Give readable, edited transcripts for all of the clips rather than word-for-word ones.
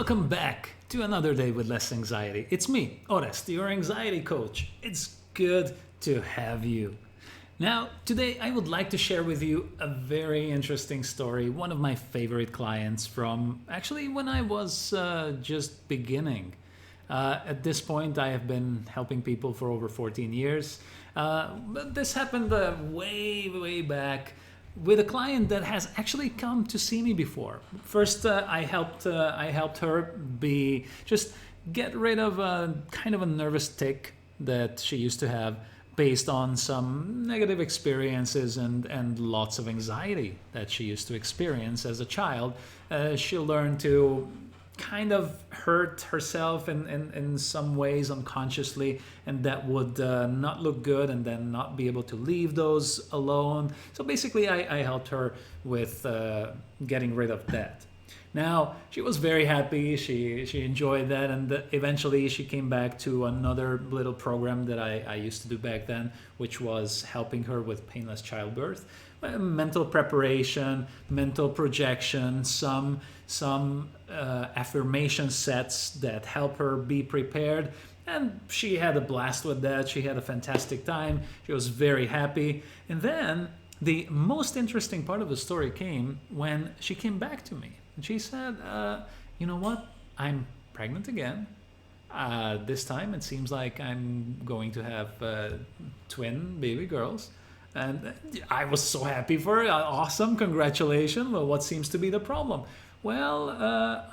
Welcome back to another day with less anxiety. It's me, Orest, your anxiety coach. It's good to have you. Now, today I would like to share with you a very interesting story. One of my favorite clients from actually when I was just beginning. At this point, I have been helping people for over 14 years. But this happened way back with a client that has actually come to see me before. First, I helped her be just get rid of a kind of a nervous tick that she used to have based on some negative experiences and lots of anxiety that she used to experience as a child. She learned to kind of hurt herself in some ways unconsciously, and that would not look good, and then not be able to leave those alone. So basically, I helped her with getting rid of that. Now she was very happy. She enjoyed that, and eventually she came back to another little program that I used to do back then, which was helping her with painless childbirth, mental preparation, mental projection, some affirmation sets that help her be prepared. And she had a blast with that. She had a fantastic time. She was very happy. And then the most interesting part of the story came when she came back to me. And she said, you know what? I'm pregnant again. This time it seems like I'm going to have twin baby girls. And I was so happy for her. Awesome, congratulations. Well, what seems to be the problem? Well,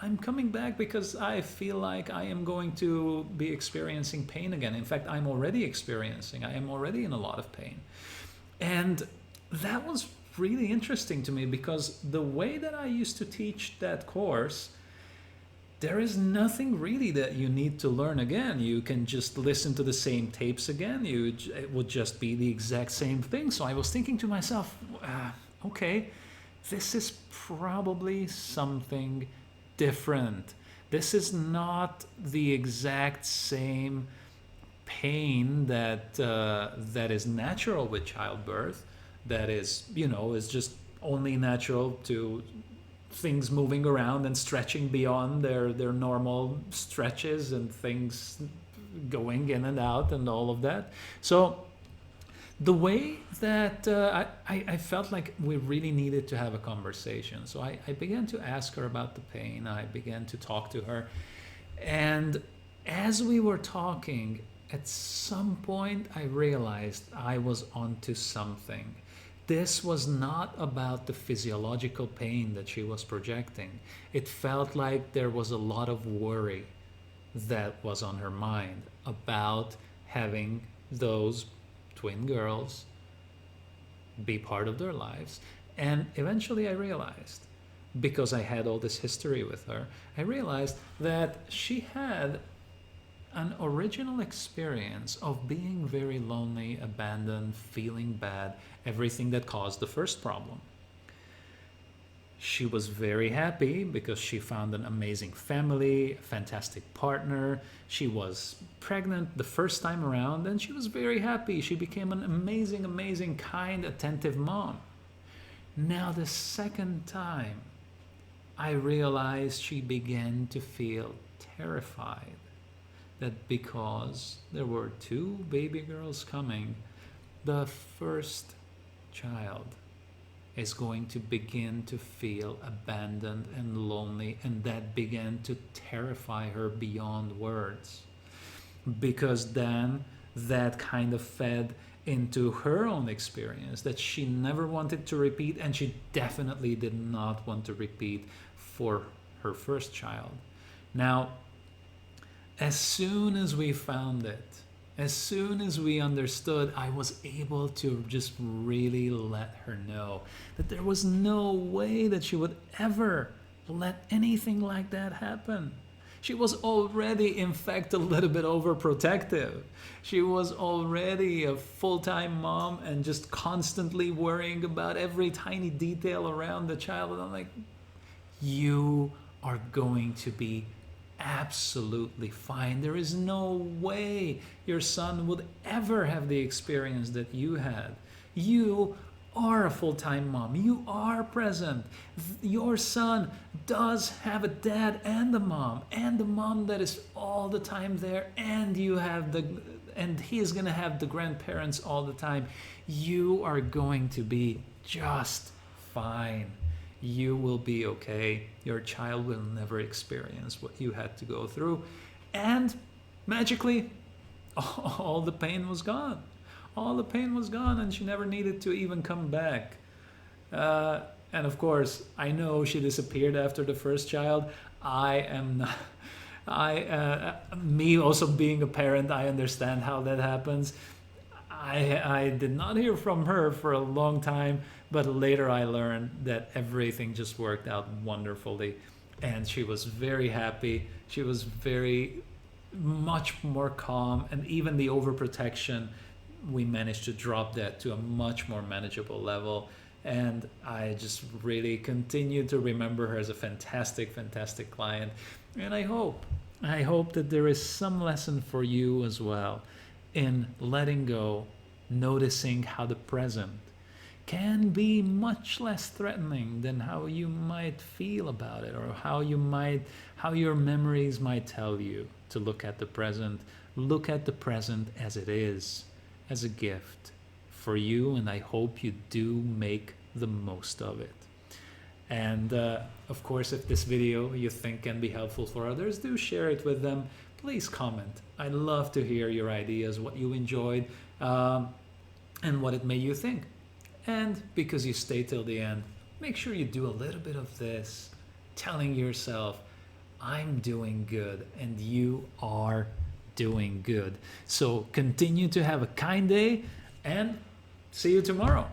I'm coming back because I feel like I am going to be experiencing pain again. In fact, I am already in a lot of pain. And that was really interesting to me because the way that I used to teach that course, there is nothing really that you need to learn again. You can just listen to the same tapes again. It would just be the exact same thing. So I was thinking to myself, okay, this is probably something different. This is not the exact same pain that is natural with childbirth. That is just only natural to things moving around and stretching beyond their normal stretches and things going in and out and all of that. So the way that I felt like we really needed to have a conversation. So I began to ask her about the pain. I began to talk to her. And as we were talking, at some point I realized I was onto something. This was not about the physiological pain that she was projecting. It felt like there was a lot of worry that was on her mind about having those twin girls be part of their lives. And eventually I realized, because I had all this history with her, I realized that she had an original experience of being very lonely, abandoned, feeling bad, everything that caused the first problem. She was very happy because she found an amazing family, a fantastic partner. She was pregnant the first time around, and she was very happy. She became an amazing, kind, attentive mom. Now, the second time, I realized she began to feel terrified that because there were two baby girls coming, the first child is going to begin to feel abandoned and lonely, and that began to terrify her beyond words. Because then that kind of fed into her own experience that she never wanted to repeat, and she definitely did not want to repeat for her first child. Now, as soon as we found it, as soon as we understood, I was able to just really let her know that there was no way that she would ever let anything like that happen. She was already, in fact, a little bit overprotective. She was already a full-time mom and just constantly worrying about every tiny detail around the child. And I'm like, you are going to be absolutely fine. There is no way your son would ever have the experience that you had. You are a full-time mom. You are present. Your son does have a dad and a mom that is all the time there, and he is going to have the grandparents all the time. You are going to be just fine. You will be okay. Your child will never experience what you had to go through. And magically, all the pain was gone. All the pain was gone, and she never needed to even come back. And of course, I know she disappeared after the first child. I am not. Me also being a parent, I understand how that happens. I did not hear from her for a long time, but later I learned that everything just worked out wonderfully, and she was very happy. She was very much more calm, and even the overprotection, we managed to drop that to a much more manageable level. And I just really continue to remember her as a fantastic, fantastic client. And I hope that there is some lesson for you as well in letting go, noticing how the present can be much less threatening than how you might feel about it, or how your memories might tell you to look at the present. Look at the present as it is, as a gift for you, and I hope you do make the most of it. And of course, if this video you think can be helpful for others, do share it with them. Please comment. I'd love to hear your ideas, what you enjoyed, and what it made you think. And because you stay till the end, make sure you do a little bit of this, telling yourself, I'm doing good, and you are doing good. So continue to have a kind day, and see you tomorrow.